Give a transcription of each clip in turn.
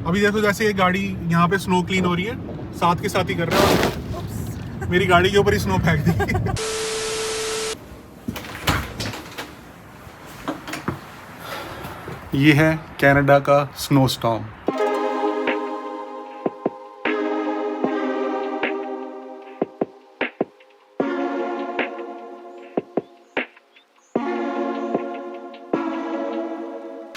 अभी देखो जैसे ये गाड़ी यहाँ पे स्नो क्लीन हो रही है, साथ के साथ ही कर रहा है और मेरी गाड़ी के ऊपर ही स्नो फेंक दी। ये है कनाडा का स्नो स्टॉर्म।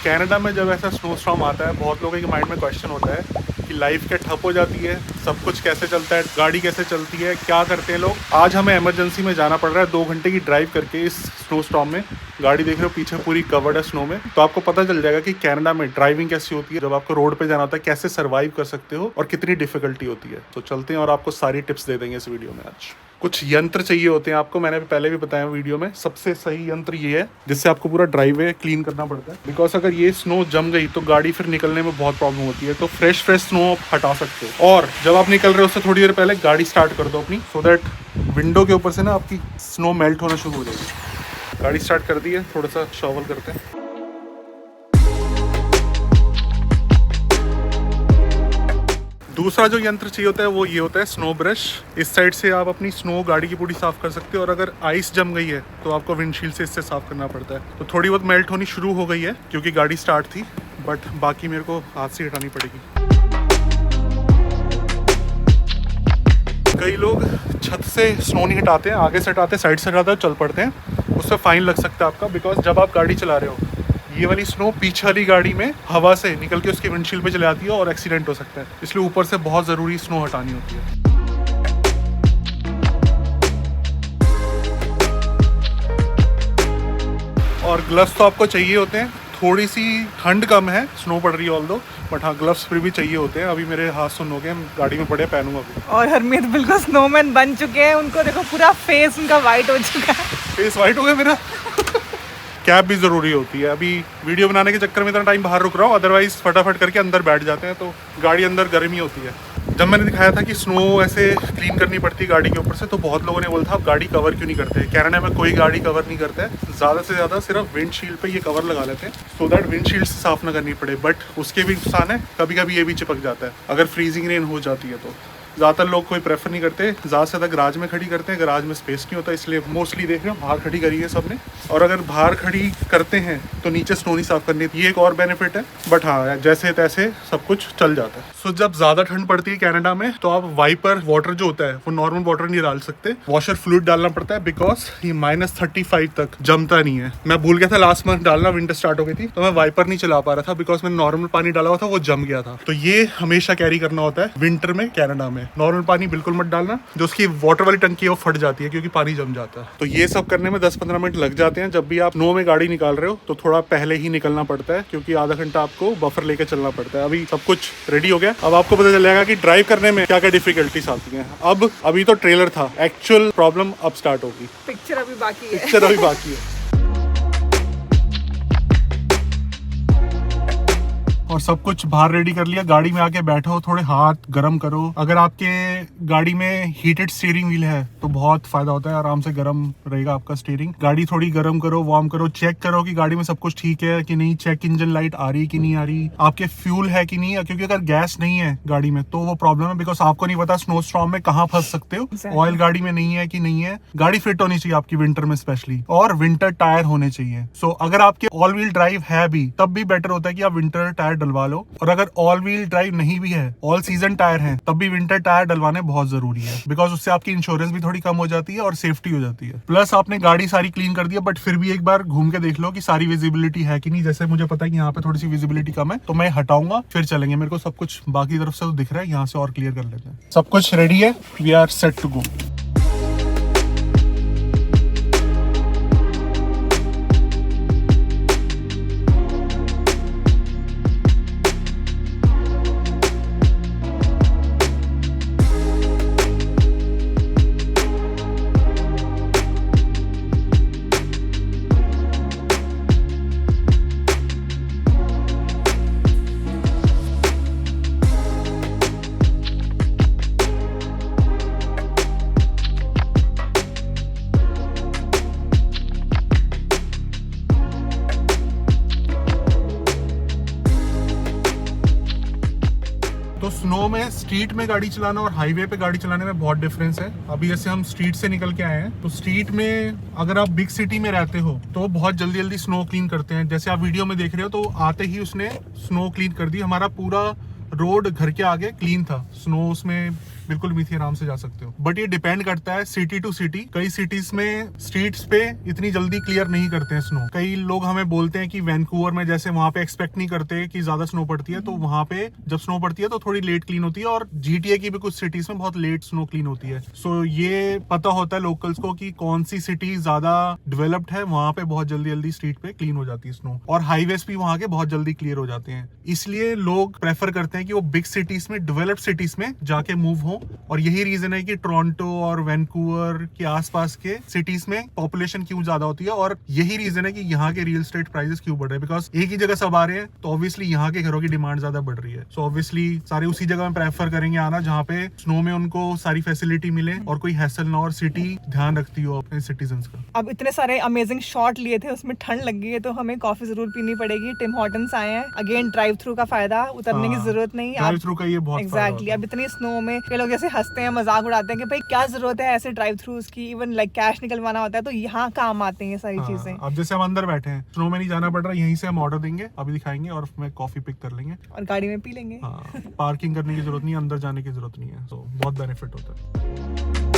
कनाडा में जब ऐसा स्नो स्टॉर्म आता है, बहुत लोगों के माइंड में क्वेश्चन होता है कि लाइफ क्या ठप हो जाती है, सब कुछ कैसे चलता है, गाड़ी कैसे चलती है, क्या करते हैं लोग। आज हमें इमरजेंसी में जाना पड़ रहा है 2 घंटे की ड्राइव करके इस स्नो स्टॉर्म में। गाड़ी देख रहे हो पीछे पूरी कवर्ड है स्नो में, तो आपको पता चल जाएगा कि कनाडा में ड्राइविंग कैसी होती है, जब आपको रोड पे जाना होता है कैसे सर्वाइव कर सकते हो और कितनी डिफिकल्टी होती है। तो चलते हैं और आपको सारी टिप्स दे देंगे इस वीडियो में। आज कुछ यंत्र चाहिए होते हैं आपको, मैंने पहले भी बताया वीडियो में। सबसे सही यंत्र ये है जिससे आपको पूरा ड्राइववे क्लीन करना पड़ता है, बिकॉज अगर ये स्नो जम गई तो गाड़ी फिर निकलने में बहुत प्रॉब्लम होती है। तो फ्रेश स्नो आप हटा सकते हो, और जब आप निकल रहे हो उससे थोड़ी देर पहले गाड़ी स्टार्ट कर दो अपनी, सो दैट विंडो के ऊपर से ना आपकी स्नो मेल्ट होना शुरू हो जाएगी। गाड़ी स्टार्ट कर दी है, थोड़ा सा शॉवल करते हैं। दूसरा जो यंत्र चाहिए होता है वो ये होता है स्नो ब्रश। इस साइड से आप अपनी स्नो गाड़ी की पूरी साफ कर सकते हो, और अगर आइस जम गई है तो आपको विंडशील्ड से इससे साफ करना पड़ता है। तो थोड़ी बहुत मेल्ट होनी शुरू हो गई है क्योंकि गाड़ी स्टार्ट थी, बट बाकी मेरे को हाथ से हटानी पड़ेगी। कई लोग छत से स्नो नहीं हटाते हैं, आगे से हटाते हैं, साइड से हटाते हैं, चल पड़ते हैं। उससे फाइन लग सकता है आपका, बिकॉज जब आप गाड़ी चला रहे हो ये वाली स्नो पीछे वाली गाड़ी में हवा से निकल के उसकी विंडशील्ड पे चले आती है और एक्सीडेंट हो सकता है। इसलिए ऊपर से बहुत ज़रूरी स्नो हटानी होती है। और ग्लव्स तो आपको चाहिए होते हैं। थोड़ी सी ठंड कम है, स्नो पड़ रही है ऑल्दो, बट हाँ ग्लव्स फिर भी चाहिए होते हैं। अभी मेरे हाथ सुन हो गए, गाड़ी में पड़े, पहनूंगा अभी। और हरमीत बिल्कुल स्नोमैन बन चुके हैं, उनको देखो पूरा फेस उनका वाइट हो चुका है। फेस वाइट हो गया मेरा। कैप भी ज़रूरी होती है। अभी वीडियो बनाने के चक्कर में इतना टाइम बाहर रुक रहा हूँ, अदरवाइज फटाफट करके अंदर बैठ जाते हैं, तो गाड़ी अंदर गर्मी होती है। जब मैंने दिखाया था कि स्नो ऐसे क्लीन करनी पड़ती है गाड़ी के ऊपर से, तो बहुत लोगों ने बोला था आप गाड़ी कवर क्यों नहीं करते। कनाडा में कोई गाड़ी कवर नहीं करता है, ज़्यादा से ज़्यादा सिर्फ विंडशील्ड पे ये कवर लगा लेते हैं, सो दैट विंडशील्ड से साफ ना करनी पड़े। बट उसके भी नुकसान है, कभी कभी ये भी चिपक जाता है अगर फ्रीजिंग रेन हो जाती है। तो ज़्यादातर लोग कोई प्रेफर नहीं करते, ज़्यादा से ज़्यादा गराज में खड़ी करते हैं। गराज में स्पेस नहीं होता, इसलिए मोस्टली देख रहे हो बाहर खड़ी करी है सबने। और अगर बाहर खड़ी करते हैं तो नीचे स्नो नहीं साफ करनी, ये एक और बेनिफिट है। बट हाँ जैसे तैसे सब कुछ चल जाता है। सो जब ज़्यादा ठंड पड़ती है कनाडा में, तो आप वाइपर वाटर जो होता है वो नॉर्मल वाटर नहीं डाल सकते, वॉशर फ्लूइड डालना पड़ता है, बिकॉज ये -35 तक जमता नहीं है। मैं भूल गया था लास्ट मंथ डालना, विंटर स्टार्ट हो गई थी तो मैं वाइपर नहीं चला पा रहा था, बिकॉज मैंने नॉर्मल पानी डाला हुआ था, वो जम गया था। तो ये हमेशा कैरी करना होता है विंटर में कनाडा में। नॉर्मल पानी बिल्कुल मत डालना, जो उसकी वाटर वाली टंकी है वो फट जाती है क्योंकि पानी जम जाता है। तो ये सब करने में 10-15 मिनट लग जाते हैं। जब भी आप स्नो में गाड़ी निकाल रहे हो तो थोड़ा पहले ही निकलना पड़ता है, क्योंकि आधा घंटा आपको बफर लेके चलना पड़ता है। अभी सब कुछ रेडी हो गया, अब आपको पता चल जाएगा कि ड्राइव करने में क्या क्या डिफिकल्टीज आती हैं। अभी तो ट्रेलर था, एक्चुअल प्रॉब्लम अब स्टार्ट होगी। पिक्चर अभी बाकी है। पिक्चर अभी बाकी है। और सब कुछ बाहर रेडी कर लिया। गाड़ी में आके बैठो, थोड़े हाथ गर्म करो। अगर आपके गाड़ी में हीटेड स्टीयरिंग व्हील है तो बहुत फायदा होता है, आराम से गर्म रहेगा आपका स्टीयरिंग। गाड़ी थोड़ी गर्म करो, वार्म करो, चेक करो कि गाड़ी में सब कुछ ठीक है कि नहीं। चेक इंजन लाइट आ रही कि नहीं आ रही, आपके फ्यूल है कि नहीं है, क्योंकि अगर गैस नहीं है गाड़ी में तो वो प्रॉब्लम है, बिकॉज आपको नहीं पता स्नो स्टॉर्म में कहाँ फंस सकते हो। ऑयल गाड़ी में नहीं है कि नहीं है। गाड़ी फिट होनी चाहिए आपकी विंटर में स्पेशली, और विंटर टायर होने चाहिए। सो अगर आपके ऑल व्हील ड्राइव है भी, तब भी बेटर होता है कि आप विंटर टायर डलवा लो। और अगर ऑल व्हील ड्राइव नहीं भी है, ऑल सीजन टायर हैं, तब भी विंटर टायर डलवाने बहुत जरूरी है, बिकॉज उससे आपकी इंश्योरेंस भी थोड़ी कम हो जाती है और सेफ्टी हो जाती है। प्लस आपने गाड़ी सारी क्लीन कर दी है, बट फिर भी एक बार घूम के देख लो कि सारी विजिबिलिटी है कि नहीं। जैसे मुझे पता है कि यहाँ पे थोड़ी सी विजिबिलिटी कम है, तो मैं हटाऊंगा फिर चलेंगे। मेरे को सब कुछ बाकी तरफ से तो दिख रहा है, यहाँ से और क्लियर कर लेते हैं। सब कुछ रेडी है, we are set to go. तो स्नो में स्ट्रीट में गाड़ी चलाना और हाईवे पे गाड़ी चलाने में बहुत डिफरेंस है। अभी जैसे हम स्ट्रीट से निकल के आए हैं, तो स्ट्रीट में अगर आप बिग सिटी में रहते हो तो बहुत जल्दी जल्दी स्नो क्लीन करते हैं। जैसे आप वीडियो में देख रहे हो, तो आते ही उसने स्नो क्लीन कर दी। हमारा पूरा रोड घर के आगे क्लीन था, स्नो उसमें बिल्कुल भी थी, आराम से जा सकते हो। बट ये डिपेंड करता है सिटी टू सिटी। कई सिटीज में स्ट्रीट्स पे इतनी जल्दी क्लियर नहीं करते हैं स्नो। कई लोग हमें बोलते हैं कि वैंकूवर में जैसे वहां पे एक्सपेक्ट नहीं करते कि ज्यादा स्नो पड़ती है, तो वहां पे जब स्नो पड़ती है तो थोड़ी लेट क्लीन होती है। और GTA की भी कुछ सिटीज में बहुत लेट स्नो क्लीन होती है। सो ये पता होता है लोकल्स को कि कौन सी सिटी ज्यादा डेवलप्ड है, वहां पे बहुत जल्दी जल्दी स्ट्रीट पे क्लीन हो जाती है स्नो। और हाईवेज भी वहां के बहुत जल्दी क्लियर हो जाते हैं। इसलिए लोग प्रेफर करते हैं कि वो बिग सिटीज में, डेवलप्ड सिटीज में जाके मूव हो। और यही रीजन है कि टोरंटो और वैंकूवर के आसपास के सिटीज में पॉपुलेशन क्यों ज्यादा होती है। और यही रीजन है कि यहाँ के रियल एस्टेट प्राइसेस क्यों बढ़ रहे हैं, बिकॉज एक ही जगह सब आ रहे हैं, तो ऑब्वियसली यहाँ के घरों की डिमांड ज्यादा बढ़ रही है। सो ऑब्वियसली सारे उसी जगह में प्रेफर करेंगे आना जहाँ पे स्नो में उनको सारी फैसिलिटी मिले और कोई हैसल ना, और सिटी ध्यान रखती हो अपने सिटीजन्स का। अब इतने सारे अमेजिंग शॉट लिए थे, उसमें ठंड लग गई है, तो हमें कॉफी जरूर पीनी पड़ेगी। टिम हॉर्टन्स आए हैं, अगेन ड्राइव थ्रू का फायदा, उतरने की जरूरत नहीं। ड्राइव थ्रू का ये बहुत एग्जैक्टली। अब इतनी स्नो में कई लोग जैसे हंसते हैं, मजाक उड़ाते हैं कि भाई क्या जरूरत है ऐसे ड्राइव थ्रूज की, इवन लाइक कैश निकलवाना होता है तो यहाँ काम आते हैं ये सारी चीजें। अब जैसे हम अंदर बैठे हैं, स्नो में नहीं जाना पड़ रहा, यहीं से हम ऑर्डर देंगे, अभी दिखाएंगे और मैं कॉफी पिक कर लेंगे और गाड़ी में पी लेंगे। पार्किंग करने की जरूरत नहीं है, अंदर जाने की जरूरत नहीं है। तो बहुत बेनिफिट होता है।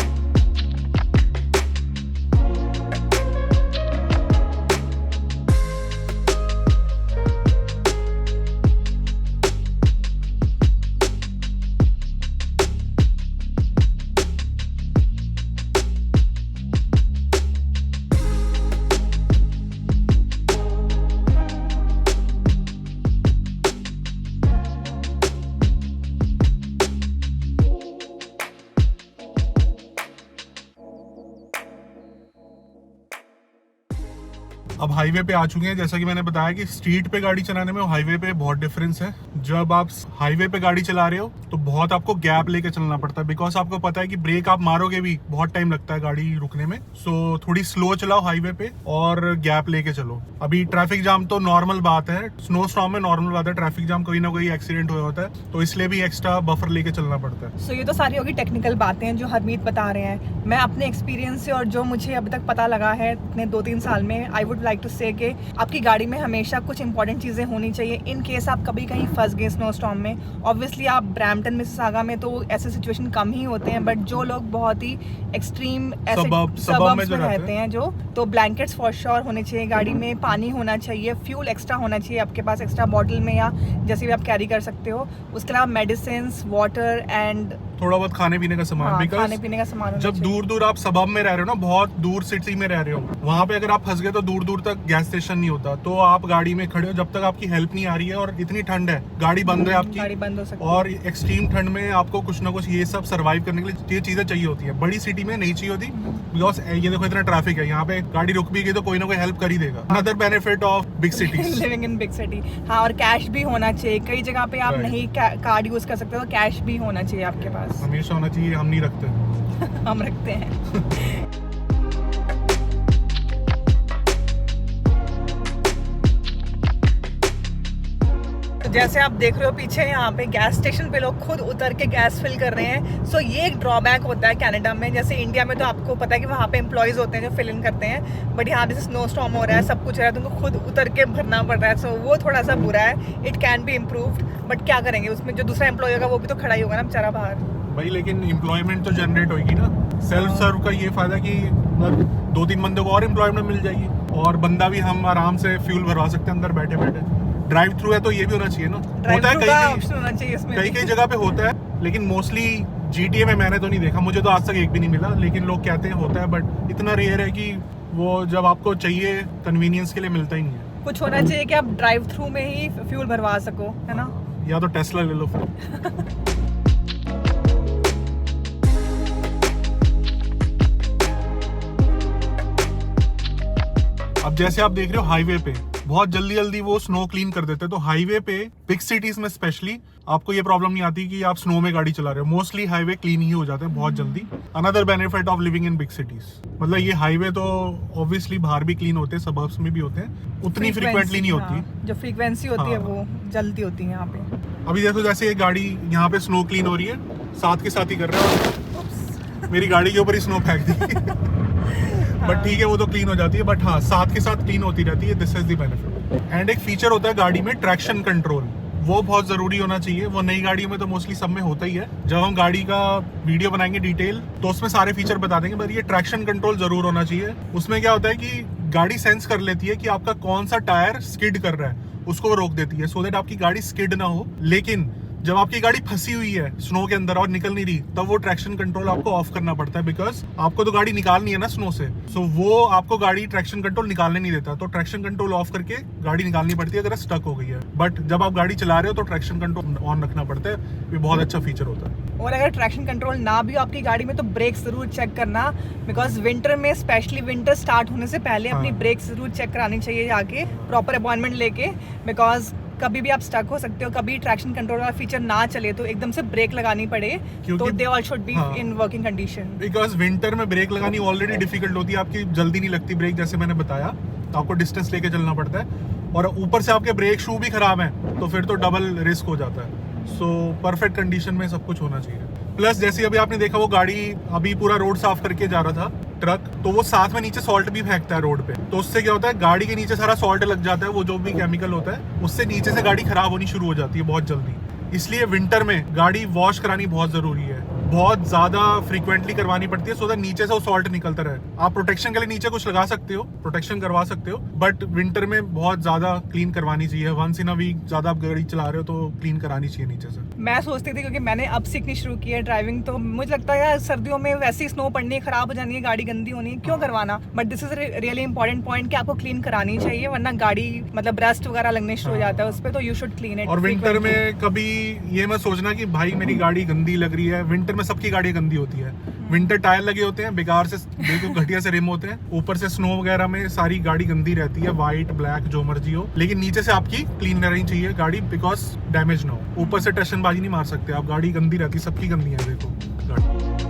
अब हाईवे पे आ चुके हैं। जैसा कि मैंने बताया कि स्ट्रीट पे गाड़ी चलाने में और हाईवे पे बहुत डिफरेंस है। जब आप हाईवे पे गाड़ी चला रहे हो तो बहुत आपको गैप लेके चलना पड़ता है, बिकॉज आपको पता है कि ब्रेक आप मारोगे भी बहुत टाइम लगता है गाड़ी रुकने में। सो थोड़ी स्लो चलाओ हाईवे पे और गैप लेके चलो। अभी ट्रैफिक जाम तो नॉर्मल बात है, स्नो स्टॉर्म में नॉर्मल बात है, ट्रैफिक जाम कोई ना कोई एक्सीडेंट हुआ होता है, तो इसलिए भी एक्स्ट्रा बफर लेके चलना पड़ता है। सो ये तो सारी होगी टेक्निकल बातें जो हरमीत बता रहे हैं। मैं अपने एक्सपीरियंस से और जो मुझे अभी तक पता लगा है इतने 2-3 साल में, आई वुड लाइक टू से कि आपकी गाड़ी में हमेशा कुछ इंपॉर्टेंट चीज़ें होनी चाहिए इन केस आप कभी कहीं फंस गए स्नो स्टॉर्म में। ऑब्वियसली आप ब्रैम्पटन मिसिसागा में तो ऐसे सिचुएशन कम ही होते हैं, बट जो लोग बहुत ही एक्सट्रीम ऐसे सबर्ब्स में रहते हैं जो, तो ब्लैंकेट्स फॉर श्योर होने चाहिए गाड़ी में, पानी होना चाहिए, फ्यूल एक्स्ट्रा होना चाहिए आपके पास एक्स्ट्रा बॉटल में या जैसे भी आप कैरी कर सकते हो। उसके अलावा मेडिसिन, वाटर एंड थोड़ा बहुत खाने पीने का सामान। हाँ, खाने पीने का सामान। जब दूर दूर आप सबब में रह रहे हो ना, बहुत दूर सिटी में रह रहे हो, वहाँ पे अगर आप फंस गए तो दूर दूर तक गैस स्टेशन नहीं होता, तो आप गाड़ी में खड़े हो जब तक आपकी हेल्प नहीं आ रही है। और इतनी ठंड है, गाड़ी बंद है आपकी, गाड़ी बंद हो सकती है। और एक्सट्रीम ठंड में आपको कुछ ना कुछ ये सब सर्वाइव करने के लिए ये चीजें चाहिए होती है। बड़ी सिटी में नहीं चाहिए होती, बिकॉज ये देखो इतना ट्रैफिक है, यहाँ पे गाड़ी रुक भी गई तो कोई ना कोई हेल्प कर ही देगा। Another benefit of big cities, living in big city. हाँ, और कैश भी होना चाहिए। कई जगह पे आप नहीं कार्ड यूज कर सकते, तो कैश भी होना चाहिए आपके पास, हमेशा होना चाहिए। हम नहीं रखते हम रखते हैं। तो जैसे आप देख रहे हो पीछे, यहाँ पे गैस स्टेशन पे लोग खुद उतर के गैस फिल कर रहे हैं। सो ये एक ड्रॉबैक होता है कनाडा में। जैसे इंडिया में तो आपको पता है कि वहाँ पे एम्प्लॉयज होते हैं जो फिल इन करते हैं, बट यहाँ जैसे स्नो स्टॉर्म हो रहा है, सब कुछ हो रहा है, तो उनको खुद उतर के भरना पड़ रहा है। सो वो थोड़ा सा बुरा है, it can be improved, but क्या करेंगे, उसमें जो दूसरा एम्प्लॉय होगा वो भी तो खड़ा ही होगा ना बेचारा बाहर भाई। लेकिन एम्प्लॉयमेंट तो जनरेट होगी ना। सेल्फ सर्व का ये फायदा कि 2-3 बंदों को और एम्प्लॉयमेंट मिल जाएगी, और बंदा भी हम आराम से फ्यूल भरवा सकते हैं अंदर बैठे बैठे। ड्राइव थ्रू है तो ये भी होना चाहिए ना, होता है कई जगह पे होता है, लेकिन मोस्टली GTA में मैंने तो नहीं देखा, मुझे तो आज तक एक भी नहीं मिला, लेकिन लोग कहते हैं होता है, बट इतना रेयर है कि वो जब आपको चाहिए कन्वीनियंस के लिए मिलता ही नहीं है। कुछ होना चाहिए कि आप ड्राइव थ्रू में ही फ्यूल भरवा सको, है ना, या तो टेस्ला ले लो फिर। अब जैसे आप देख रहे हो हाईवे पे बहुत जल्दी जल्दी वो स्नो क्लीन कर देते हैं, तो हाईवे पे बिग सिटीज में स्पेशली आपको ये प्रॉब्लम नहीं आती कि आप स्नो में गाड़ी चला रहे हो। मोस्टली हाईवे क्लीन ही हो जाते हैं बहुत जल्दी। Another benefit of living in big cities, मतलब ये हाईवे तो ऑब्वियसली बाहर भी क्लीन होते हैं, सबर्ब्स में भी होते हैं, उतनी फ्रीक्वेंटली नहीं होती। जो फ्रीक्वेंसी होती है वो जल्दी होती है यहाँ पे। अभी देखो जैसे ये गाड़ी यहाँ पे स्नो क्लीन हो रही है, साथ के साथ ही कर रहा है, मेरी गाड़ी के ऊपर ही स्नो फेंक दी। बट ठीक है, वो तो क्लीन हो जाती है, बट हाँ साथ के साथ क्लीन होती रहती है। This is the benefit. And एक फीचर होता है गाड़ी में ट्रैक्शन कंट्रोल, वो बहुत जरूरी होना चाहिए। वो नई गाड़ियों में तो मोस्टली सब में होता ही है। जब हम गाड़ी का वीडियो बनाएंगे डिटेल तो उसमें सारे फीचर बता देंगे, पर ये ट्रैक्शन कंट्रोल जरूर होना चाहिए। उसमें क्या होता है कि गाड़ी सेंस कर लेती है कि आपका कौन सा टायर स्किड कर रहा है, उसको रोक देती है, सो दैट आपकी गाड़ी स्किड ना हो। लेकिन जब आपकी गाड़ी फंसी हुई है स्नो के अंदर और निकल नहीं रही, तब वो ट्रैक्शन कंट्रोल आपको ऑफ करना पड़ता है, बिकॉज आपको तो गाड़ी निकालनी है ना स्नो से। सो वो आपको गाड़ी ट्रैक्शन कंट्रोल निकालने नहीं देता, तो ट्रैक्शन कंट्रोल ऑफ करके गाड़ी निकालनी पड़ती है अगर स्टक हो गई है। बट जब आप गाड़ी चला रहे हो तो ट्रैक्शन कंट्रोल ऑन रखना पड़ता है, ये बहुत अच्छा फीचर होता है। और अगर ट्रैक्शन कंट्रोल ना भी हो आपकी गाड़ी में तो ब्रेक जरूर चेक करना, बिकॉज विंटर में स्पेशली विंटर स्टार्ट होने से पहले अपनी ब्रेक जरूर चेक करानी चाहिए जाके, प्रॉपर अपॉइंटमेंट लेके। बिकॉज कभी भी आप स्टक हो सकते हो, कभी ट्रैक्शन कंट्रोल वाला फीचर ना चले तो एकदम से ब्रेक लगानी पड़े, तो they all should be in working condition. Because winter में ब्रेक लगानी ऑलरेडी डिफिकल्ट होती है, आपकी जल्दी नहीं लगती ब्रेक, जैसे मैंने बताया, तो आपको डिस्टेंस लेके चलना पड़ता है। और ऊपर से आपके ब्रेक शू भी खराब हैं, तो फिर तो डबल रिस्क हो जाता है। सो परफेक्ट कंडीशन में सब कुछ होना चाहिए। प्लस जैसे अभी आपने देखा वो गाड़ी अभी पूरा रोड साफ करके जा रहा था ट्रक, तो वो साथ में नीचे सॉल्ट भी फेंकता है रोड पे, तो उससे क्या होता है गाड़ी के नीचे सारा सॉल्ट लग जाता है, वो जो भी केमिकल होता है उससे नीचे से गाड़ी खराब होनी शुरू हो जाती है बहुत जल्दी। इसलिए विंटर में गाड़ी वॉश करानी बहुत जरूरी है, बहुत ज्यादा फ्रीक्वेंटली करवानी पड़ती है, सो दैट नीचे से वो सॉल्ट निकलता रहे। आप प्रोटेक्शन के लिए नीचे कुछ लगा सकते हो, प्रोटेक्शन करवा सकते हो, बट विंटर में बहुत ज्यादा क्लीन करवानी चाहिए। वंस इन अ वीक ज्यादा आप गाड़ी चला रहे हो तो क्लीन करानी चाहिए नीचे से। मैं सोचती थी क्योंकि मैंने अब सीखनी शुरू की है ड्राइविंग, तो मुझे लगता है यार सर्दियों में वैसे ही स्नो पड़नी है, खराब हो जानी है, गाड़ी गंदी होनी है, क्यों करवाना। But this is really important point कि आपको क्लीन करानी चाहिए, वरना गाड़ी मतलब रस्ट वगैरह लगने शुरू हो जाता है उस पर, तो यू शुड क्लीन इट। और विंटर में कभी ये मत सोचना कि भाई मेरी गाड़ी गंदी लग रही है। विंटर में सबकी गाड़ी गंदी होती है। विंटर टायर लगे होते हैं बेकार से, बिल्कुल घटिया से रिम होते हैं, ऊपर से स्नो वगैरह में सारी गाड़ी गंदी रहती है, व्हाइट ब्लैक जो मर्जी हो, लेकिन नीचे से आपकी क्लीन रहनी चाहिए गाड़ी, बिकॉज डैमेज ना हो। ऊपर से टशनबाजी नहीं मार सकते आप, गाड़ी गंदी रहती, सबकी गंदी है देखो गाड़ी।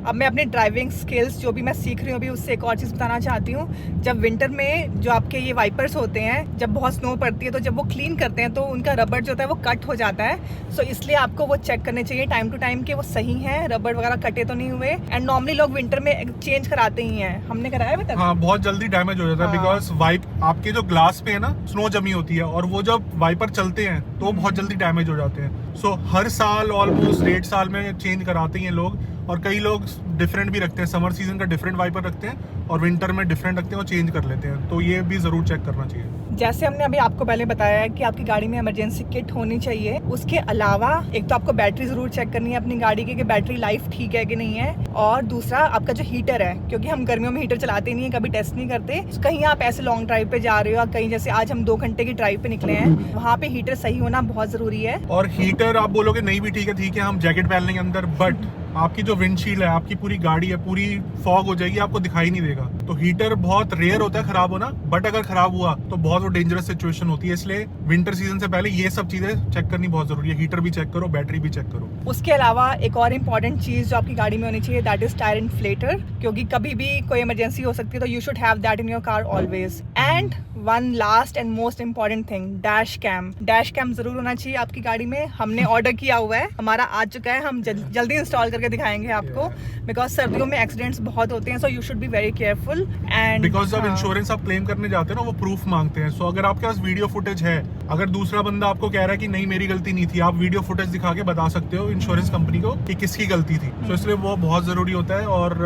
अब मैं अपने ड्राइविंग स्किल्स जो भी मैं सीख रही हूँ अभी, उससे एक और चीज़ बताना चाहती हूँ। जब विंटर में जो आपके ये वाइपर्स होते हैं, जब बहुत स्नो पड़ती है तो जब वो क्लीन करते हैं तो उनका रबर जो होता है वो कट हो जाता है। सो इसलिए आपको वो चेक करने चाहिए टाइम टू टाइम कि वो सही है, रबर वगैरह कटे तो नहीं हुए। एंड नॉर्मली लोग विंटर में चेंज कराते ही हैं, हमने कराया है। हाँ, बहुत जल्दी डैमेज हो जाता है, बिकॉज वाइप आपके जो ग्लास पे है ना स्नो जमी होती है, और वो जब वाइपर चलते हैं तो बहुत जल्दी डैमेज हो जाते हैं। सो हर साल ऑलमोस्ट 1.5 साल में चेंज कराते हैं लोग, और कई लोग डिफरेंट भी रखते हैं, समर सीजन का डिफरेंट वाइपर रखते हैं और विंटर में डिफरेंट रखते हैं और चेंज कर लेते हैं, तो ये भी जरूर चेक करना चाहिए। जैसे हमने अभी आपको पहले बताया है कि आपकी गाड़ी में इमरजेंसी किट होनी चाहिए, उसके अलावा एक तो आपको बैटरी जरूर चेक करनी है अपनी गाड़ी की कि बैटरी लाइफ ठीक है कि नहीं है, और दूसरा आपका जो हीटर है, क्योंकि हम गर्मियों में हीटर चलाते नहीं है, कभी टेस्ट नहीं करते। कहीं आप ऐसे लॉन्ग ड्राइव पे जा रहे हो, कहीं जैसे आज हम 2 घंटे की ड्राइव पे निकले हैं, वहाँ पे हीटर सही होना बहुत जरूरी है। और हीटर आप बोलोगे नहीं भी ठीक है हम जैकेट पहन लेंगे अंदर, बट आपकी जो विंडशील्ड है, आपकी पूरी गाड़ी है, पूरी फॉग हो जाएगी, आपको दिखाई नहीं देगा। तो हीटर बहुत रेयर होता है खराब होना, बट अगर खराब हुआ तो बहुत वो डेंजरस सिचुएशन होती है। इसलिए विंटर सीजन से पहले ये सब चीजें चेक करनी बहुत जरूरी है। हीटर भी चेक करो, बैटरी भी चेक करो। उसके अलावा एक और इम्पॉर्टेंट चीज जो आपकी गाड़ी में होनी चाहिए, दैट इज टायर इन्फ्लेटर, क्योंकि कभी भी कोई इमरजेंसी हो सकती है, तो you should have that in your car always. And one last and most important thing, dash cam. Dash cam जरूर होना चाहिए आपकी गाड़ी में। हमने ऑर्डर किया हुआ है, हमारा आ चुका है, हम जल्दी इंस्टॉल करके दिखाएंगे आपको, बिकॉज सर्दियों में एक्सीडेंट्स बहुत होते हैं, so you should be very careful. And because जब इंश्योरेंस आप क्लेम करने जाते हैं ना, वो प्रूफ मांगते हैं। सो अगर आपके पास वीडियो फुटेज है, अगर दूसरा बंदा आपको कह रहा है कि नहीं मेरी गलती नहीं थी, आप वीडियो फुटेज दिखा के बता सकते हो इंश्योरेंस कंपनी को कि किसकी गलती थी। सो इसलिए वो बहुत जरूरी होता है। और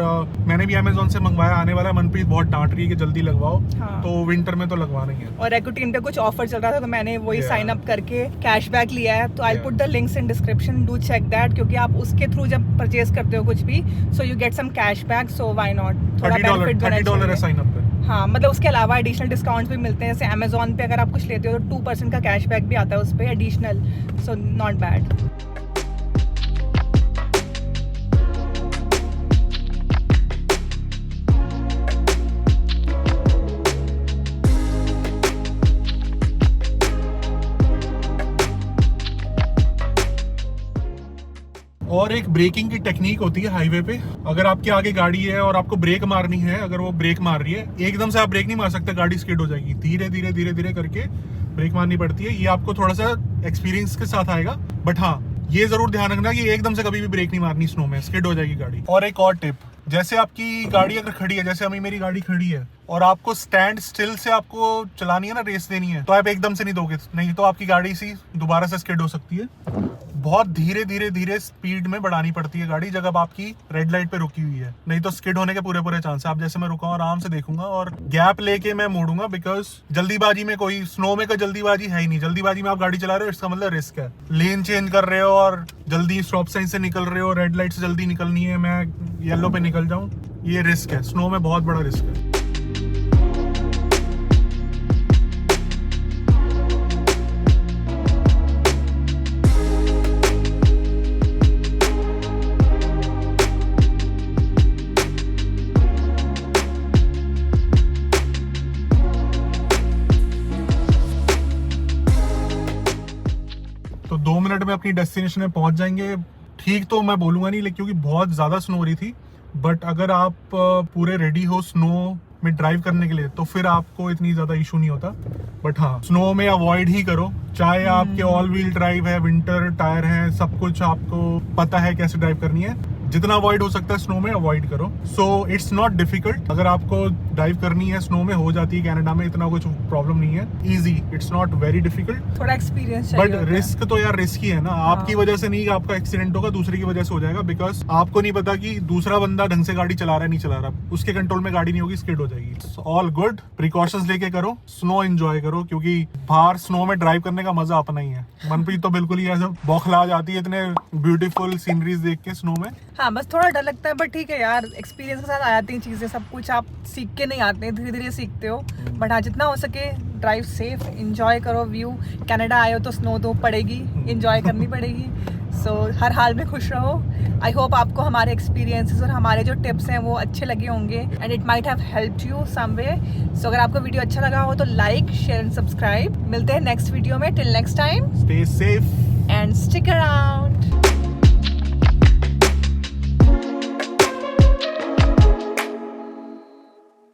मैंने भी अमेजोन से मंगवाया, आने वाला मनप्रीत बहुत डांट रही है कि जल्दी लगवाओ, तो विंटर में तो लगवाना ही है। और रेकोटीन पे कुछ ऑफर चल रहा था, तो मैंने वही साइन अप करके कैशबैक लिया है, तो I put the links in description, do check that, क्योंकि आप उसके थ्रू जब परचेज करते हो कुछ भी, so you get some cashback, so why not. थोड़ा बेनिफिट $30 है साइन अप पे। हाँ, मतलब उसके अलावा एडिशनल डिस्काउंट्स भी मिलते हैं, जैसे अमेजोन पे अगर आप कुछ लेते हो तो 2% का कैशबैक भी आता है उस पर एडिशनल, सो नॉट बैड। और एक ब्रेकिंग की टेक्निक होती है हाईवे पे। अगर आपके आगे गाड़ी है और आपको ब्रेक मारनी है, अगर वो ब्रेक मार रही है, एकदम से आप ब्रेक नहीं मार सकते, गाड़ी स्किड हो जाएगी। धीरे धीरे धीरे धीरे करके ब्रेक मारनी पड़ती है। ये आपको थोड़ा सा एक्सपीरियंस के साथ आएगा, बट हाँ ये जरूर ध्यान रखना कि एकदम से कभी भी ब्रेक नहीं मारनी, स्नो में स्किड हो जाएगी गाड़ी। और एक और टिप, जैसे आपकी गाड़ी अगर खड़ी है, जैसे अभी मेरी गाड़ी खड़ी है और आपको स्टैंड स्टिल से आपको चलानी है ना, रेस देनी है, तो आप एकदम से नहीं दोगे, नहीं तो आपकी गाड़ी सी दोबारा से स्किड हो सकती है। बहुत धीरे धीरे धीरे स्पीड में बढ़ानी पड़ती है गाड़ी जब आपकी रेड लाइट पे रुकी हुई है, नहीं तो स्किड होने के पूरे पूरे चांस है। आप जैसे मैं रुका हूं, आराम से देखूंगा और गैप लेके मैं मोड़ूंगा, बिकॉज जल्दीबाजी में कोई स्नो में कोई जल्दीबाजी है ही नहीं। जल्दीबाजी में आप गाड़ी चला रहे हो, इसका मतलब रिस्क है। लेन चेंज कर रहे हो और जल्दी स्टॉप साइन से निकल रहे हो, रेड लाइट से जल्दी निकलनी है, मैं येलो पे निकल जाऊं, ये रिस्क है। स्नो में बहुत बड़ा रिस्क है। तो 2 मिनट में अपनी डेस्टिनेशन में पहुंच जाएंगे। ठीक तो मैं बोलूंगा नहीं, लेकिन क्योंकि बहुत ज्यादा स्नो हो रही थी, बट अगर आप पूरे रेडी हो स्नो में ड्राइव करने के लिए तो फिर आपको इतनी ज्यादा इशू नहीं होता। बट हाँ, स्नो में अवॉइड ही करो, चाहे आपके ऑल व्हील ड्राइव है, विंटर टायर है, सब कुछ आपको पता है कैसे ड्राइव करनी है। जितना अवॉइड हो सकता है स्नो में अवॉइड करो। सो इट्स नॉट डिफिकल्ट, अगर आपको ड्राइव करनी है स्नो में, हो जाती है कनाडा में, इतना कुछ प्रॉब्लम नहीं है, easy, it's not very difficult. थोड़ा एक्सपीरियंस चाहिए बट होता है। रिस्क तो यार रिस्क ही है ना। आपकी वजह से नहीं आपका एक्सीडेंट होगा, दूसरे की वजह से हो जाएगा, बिकॉज आपको नहीं पता कि दूसरा बंदा ढंग से गाड़ी चला रहा है नहीं चला रहा, उसके कंट्रोल में गाड़ी नहीं होगी, स्किड हो जाएगी। ऑल गुड, प्रिकॉशंस लेके करो, स्नो एंजॉय करो, क्योंकि बाहर स्नो में ड्राइव करने का मजा अपना ही है। मनप्रीत तो बिल्कुल ही ऐसे बौखला जाती है इतने ब्यूटीफुल सीनरीज देख के स्नो में। हाँ, बस थोड़ा डर लगता है, बट ठीक है यार, एक्सपीरियंस के साथ आ जाती हैं चीज़ें। सब कुछ आप सीख के नहीं आते हैं, धीरे धीरे सीखते हो। बट हाँ, जितना हो सके ड्राइव सेफ, एंजॉय करो व्यू। कनाडा आए हो तो स्नो तो पड़ेगी, एंजॉय करनी पड़ेगी। सो हर हाल में खुश रहो। आई होप आपको हमारे एक्सपीरियंसेस और हमारे जो टिप्स हैं वो अच्छे लगे होंगे, and it might have helped you some way. So अगर आपको वीडियो अच्छा लगा हो तो लाइक, शेयर एंड सब्सक्राइब। मिलते हैं नेक्स्ट वीडियो में। Till next time, stay safe and stick around.